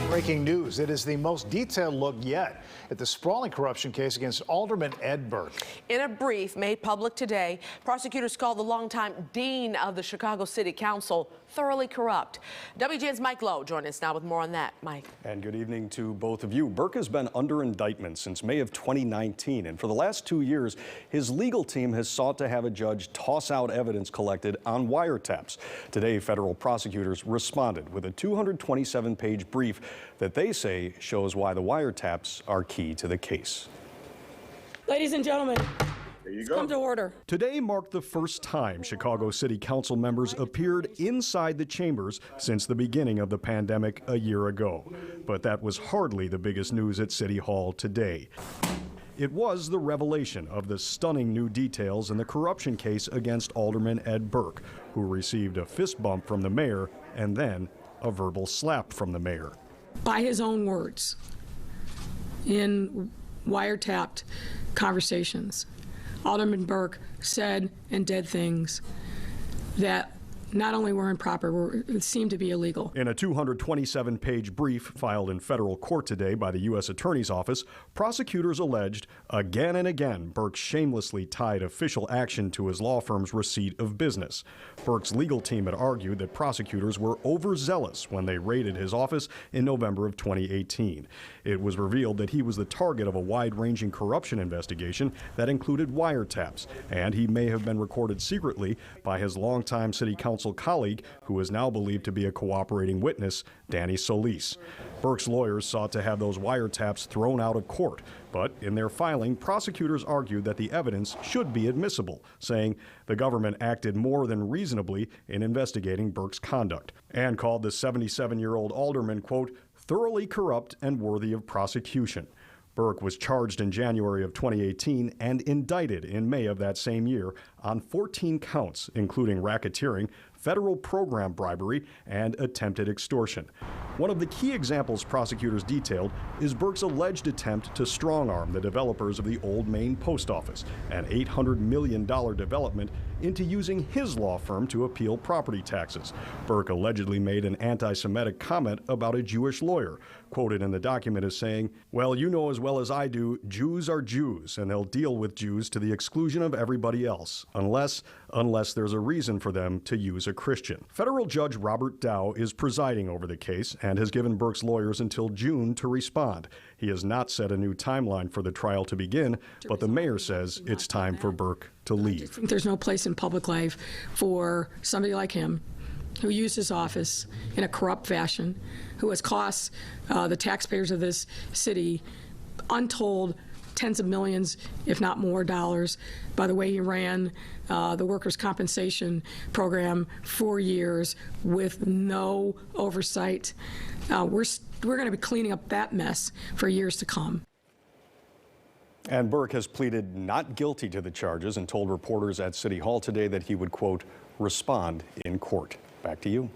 Breaking news. It is the most detailed look yet at the sprawling corruption case against Alderman Ed Burke. In a brief made public today, prosecutors called the longtime dean of the Chicago City Council thoroughly corrupt. WGN's Mike Lowe joins us now with more on that. Mike. And good evening to both of you. Burke has been under indictment since May of 2019, and for the last 2 years, his legal team has sought to have a judge toss out evidence collected on wiretaps. Today, federal prosecutors responded with a 227-page brief that they say shows why the wiretaps are key to the case. Ladies and gentlemen, come to order. Today marked the first time Chicago City Council members appeared inside the chambers since the beginning of the pandemic a year ago. But that was hardly the biggest news at City Hall today. It was the revelation of the stunning new details in the corruption case against Alderman Ed Burke, who received a fist bump from the mayor and then a verbal slap from the mayor. By his own words, in wiretapped conversations, Alderman Burke said and did things that not only were improper, it seemed to be illegal. In a 227-page brief filed in federal court today by the U.S. Attorney's Office, prosecutors alleged again and again Burke shamelessly tied official action to his law firm's receipt of business. Burke's legal team had argued that prosecutors were overzealous when they raided his office in November of 2018. It was revealed that he was the target of a wide-ranging corruption investigation that included wiretaps, and he may have been recorded secretly by his longtime city council colleague, who is now believed to be a cooperating witness, Danny Solis. Burke's lawyers sought to have those wiretaps thrown out of court, but in their filing, prosecutors argued that the evidence should be admissible, saying the government acted more than reasonably in investigating Burke's conduct, and called the 77-year-old alderman, quote, thoroughly corrupt and worthy of prosecution. Burke was charged in January of 2018 and indicted in May of that same year on 14 counts, including racketeering, federal program bribery, and attempted extortion. One of the key examples prosecutors detailed is Burke's alleged attempt to strong-arm the developers of the Old Main Post Office, an $800 million development, into using his law firm to appeal property taxes. Burke allegedly made an anti-Semitic comment about a Jewish lawyer, quoted in the document as saying, "Well, you know as well as I do, Jews are Jews, and they'll deal with Jews to the exclusion of everybody else, unless there's a reason for them to use a Christian." Federal Judge Robert Dow is presiding over the case and has given Burke's lawyers until June to respond. He has not set a new timeline for the trial to begin, but the mayor says it's time for Burke to leave. There's no place in public life for somebody like him, who used his office in a corrupt fashion, who has cost the taxpayers of this city untold tens of millions, if not more, dollars by the way he ran the workers' compensation program for years with no oversight. We're going to be cleaning up that mess for years to come. And Burke has pleaded not guilty to the charges and told reporters at City Hall today that he would, quote, respond in court. Back to you.